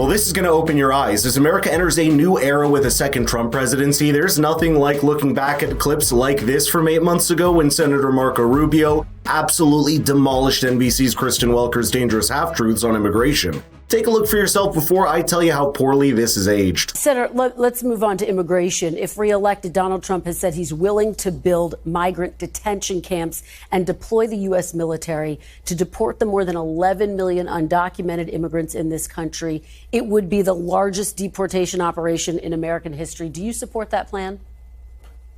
Well, this is going to open your eyes. As America enters a new era with a second Trump presidency, there's nothing like looking back at clips like this from 8 months ago when Senator Marco Rubio absolutely demolished NBC's Kristen Welker's dangerous half-truths on immigration. Take a look for yourself before I tell you how poorly this is aged. Senator, let's move on to immigration. If reelected, Donald Trump has said he's willing to build migrant detention camps and deploy the U.S. military to deport the more than 11 million undocumented immigrants in this country. It would be the largest deportation operation in American history. Do you support that plan?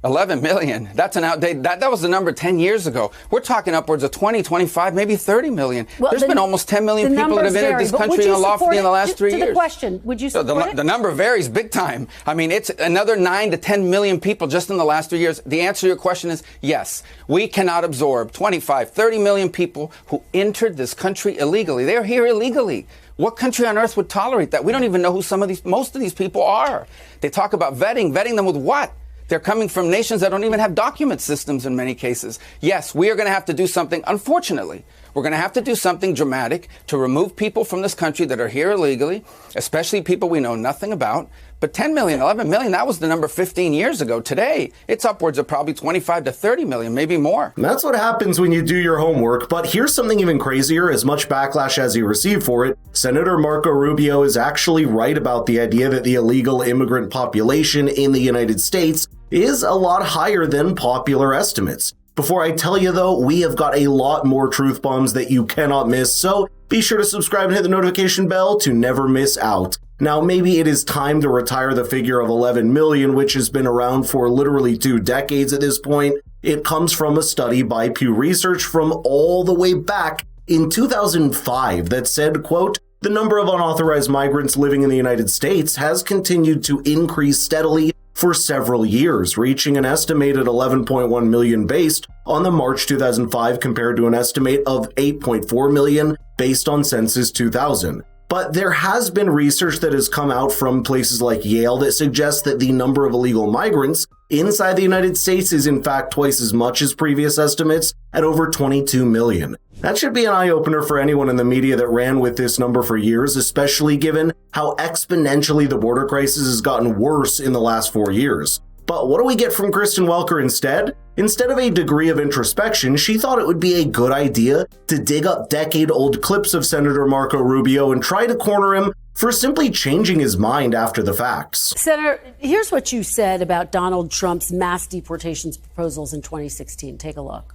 11 million. That's an outdated. That was the number 10 years ago. We're talking upwards of 20, 25, maybe 30 million. Well, there's been almost 10 million people that have entered this country unlawfully in the last 3 years. To the question, would you support it? The number varies big time. I mean, it's another 9 to 10 million people just in the last 3 years. The answer to your question is yes. We cannot absorb 25, 30 million people who entered this country illegally. They're here illegally. What country on earth would tolerate that? We don't even know who most of these people are. They talk about vetting them with what? They're coming from nations that don't even have document systems in many cases. Yes, we are going to have to do something, unfortunately. We're going to have to do something dramatic to remove people from this country that are here illegally, especially people we know nothing about. But 10 million, 11 million, that was the number 15 years ago. Today, it's upwards of probably 25 to 30 million, maybe more. And that's what happens when you do your homework. But here's something even crazier. As much backlash as he received for it, Senator Marco Rubio is actually right about the idea that the illegal immigrant population in the United States is a lot higher than popular estimates. Before I tell you, though, we have got a lot more truth bombs that you cannot miss, so be sure to subscribe and hit the notification bell to never miss out. Now, maybe it is time to retire the figure of 11 million, which has been around for literally 2 decades at this point. It comes from a study by Pew Research from all the way back in 2005 that said, quote, "The number of unauthorized migrants living in the United States has continued to increase steadily for several years, reaching an estimated 11.1 million based on the March 2005 compared to an estimate of 8.4 million based on Census 2000. But there has been research that has come out from places like Yale that suggests that the number of illegal migrants inside the United States is in fact twice as much as previous estimates at over 22 million. That should be an eye-opener for anyone in the media that ran with this number for years, especially given how exponentially the border crisis has gotten worse in the last 4 years. But what do we get from Kristen Welker instead? Instead of a degree of introspection, she thought it would be a good idea to dig up decade-old clips of Senator Marco Rubio and try to corner him for simply changing his mind after the facts. Senator, here's what you said about Donald Trump's mass deportations proposals in 2016. Take a look.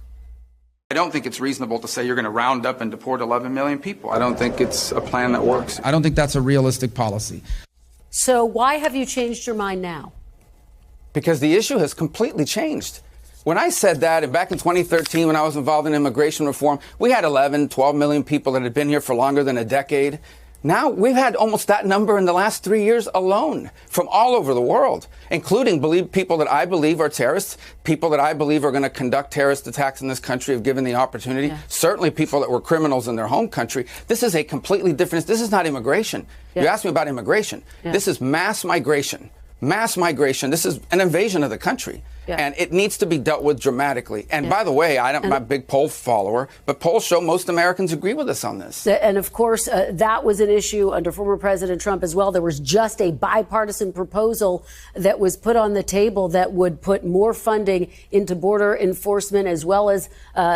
I don't think it's reasonable to say you're going to round up and deport 11 million people. I don't think it's a plan that works. I don't think that's a realistic policy. So why have you changed your mind now? Because the issue has completely changed. When I said that, and back in 2013 when I was involved in immigration reform, we had 11, 12 million people that had been here for longer than a decade. Now we've had almost that number in the last 3 years alone from all over the world, including people that I believe are terrorists, people that I believe are going to conduct terrorist attacks in this country if given the opportunity, certainly people that were criminals in their home country. This is a completely different, this is not immigration. You asked me about immigration. This is mass migration. Mass migration. This is an invasion of the country. And it needs to be dealt with dramatically. And by the way, I'm a big poll follower, but polls show most Americans agree with us on this. And of course, that was an issue under former President Trump as well. There was just a bipartisan proposal that was put on the table that would put more funding into border enforcement as well as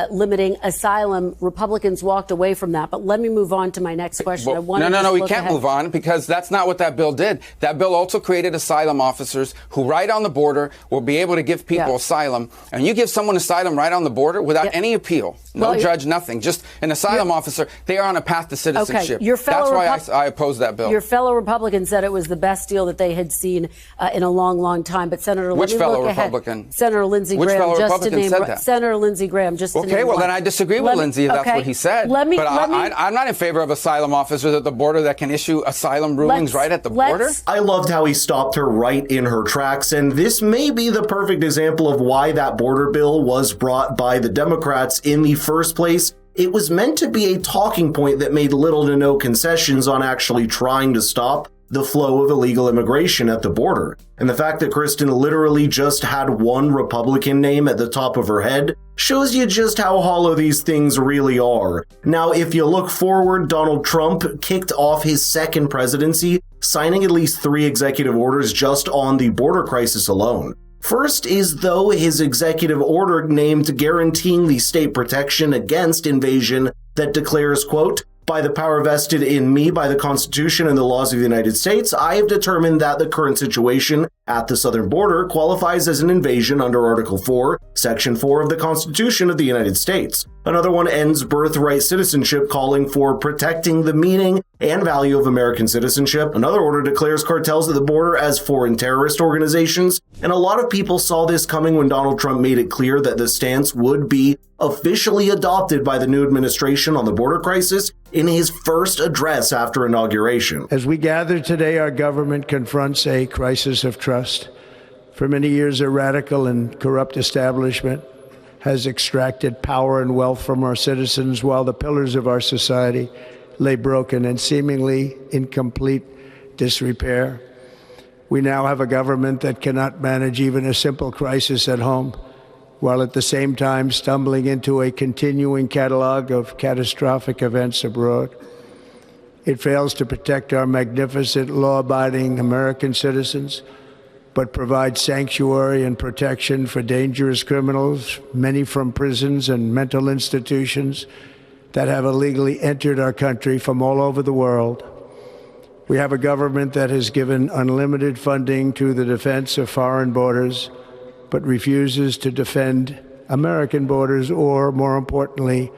limiting asylum. Republicans walked away from that. But let me move on to my next question. No, we can't move on because that's not what that bill did. That bill also created asylum officers who right on the border will be able to give people asylum, and you give someone asylum right on the border without any appeal, no judge, nothing, just an asylum officer, they are on a path to citizenship. That's why I oppose that bill. Your fellow Republican said it was the best deal that they had seen in a long, long time. But Senator, which fellow Republican? Senator Lindsey Graham. Which fellow Republican said that? Senator Lindsey Graham. Just okay, well then I disagree with Lindsey if that's what he said. I'm not in favor of asylum officers at the border that can issue asylum rulings right at the border. I loved how he stopped her right in her tracks, and this may be the perfect example of why that border bill was brought by the Democrats in the first place. It was meant to be a talking point that made little to no concessions on actually trying to stop the flow of illegal immigration at the border. And the fact that Kristen literally just had one Republican name at the top of her head shows you just how hollow these things really are. Now, if you look forward, Donald Trump kicked off his second presidency, signing at least 3 executive orders just on the border crisis alone. First is, though, his executive order named guaranteeing the state protection against invasion that declares, quote, "By the power vested in me by the Constitution and the laws of the United States, I have determined that the current situation at the southern border qualifies as an invasion under Article 4, Section 4 of the Constitution of the United States." Another one ends birthright citizenship, calling for protecting the meaning and value of American citizenship. Another order declares cartels at the border as foreign terrorist organizations, and a lot of people saw this coming when Donald Trump made it clear that the stance would be officially adopted by the new administration on the border crisis in his first address after inauguration. As we gather today, our government confronts a crisis of trust. For many years, a radical and corrupt establishment has extracted power and wealth from our citizens while the pillars of our society lay broken and seemingly in complete disrepair. We now have a government that cannot manage even a simple crisis at home, while at the same time stumbling into a continuing catalog of catastrophic events abroad. It fails to protect our magnificent, law-abiding American citizens, but provides sanctuary and protection for dangerous criminals, many from prisons and mental institutions that have illegally entered our country from all over the world. We have a government that has given unlimited funding to the defense of foreign borders, but refuses to defend American borders or, more importantly,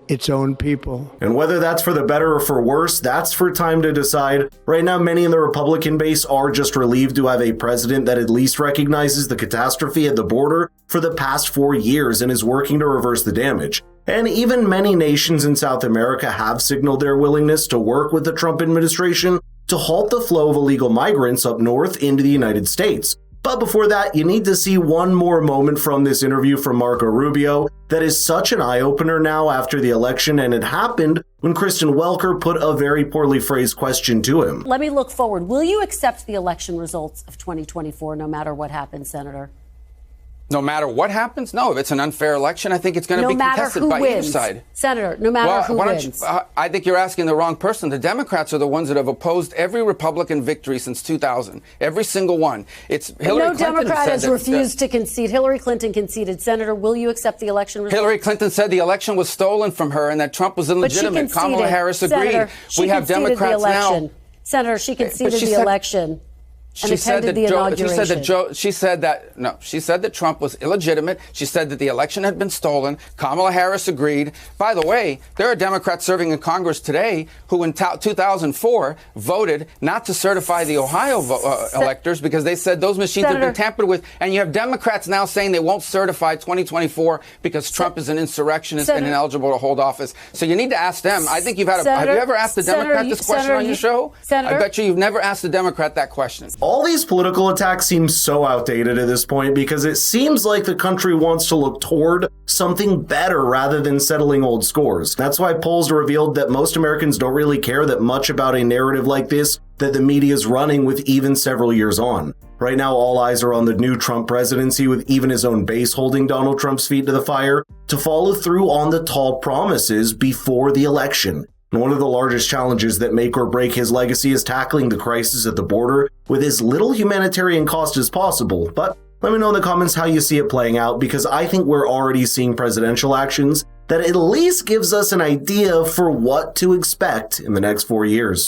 its own people. And whether that's for the better or for worse, that's for time to decide. Right now, many in the Republican base are just relieved to have a president that at least recognizes the catastrophe at the border for the past 4 years and is working to reverse the damage. And even many nations in South America have signaled their willingness to work with the Trump administration to halt the flow of illegal migrants up north into the United States. But before that, you need to see one more moment from this interview from Marco Rubio that is such an eye-opener now after the election, and it happened when Kristen Welker put a very poorly phrased question to him. Let me look forward. Will you accept the election results of 2024 no matter what happens, Senator? No matter what happens? No, if it's an unfair election, I think it's going to be contested by either side. Senator, no matter who wins. I think you're asking the wrong person. The Democrats are the ones that have opposed every Republican victory since 2000. Every single one. It's Hillary Clinton. No Democrat has refused to concede. Hillary Clinton conceded. Senator, will you accept the election results? Hillary Clinton said the election was stolen from her and that Trump was illegitimate. Kamala Harris agreed. Senator, we have Democrats now. Senator, she conceded the election. She said that Trump was illegitimate. She said that the election had been stolen. Kamala Harris agreed. By the way, there are Democrats serving in Congress today who in 2004 voted not to certify the Ohio electors because they said those machines had been tampered with. And you have Democrats now saying they won't certify 2024 because Trump is an insurrectionist and ineligible to hold office. So you need to ask them. I think have you ever asked a Democrat this question on your show? I bet you've never asked a Democrat that question. All these political attacks seem so outdated at this point because it seems like the country wants to look toward something better rather than settling old scores. That's why polls revealed that most Americans don't really care that much about a narrative like this that the media is running with even several years on. Right now, all eyes are on the new Trump presidency, with even his own base holding Donald Trump's feet to the fire to follow through on the tall promises before the election. And one of the largest challenges that make or break his legacy is tackling the crisis at the border with as little humanitarian cost as possible. But let me know in the comments how you see it playing out, because I think we're already seeing presidential actions that at least gives us an idea for what to expect in the next 4 years.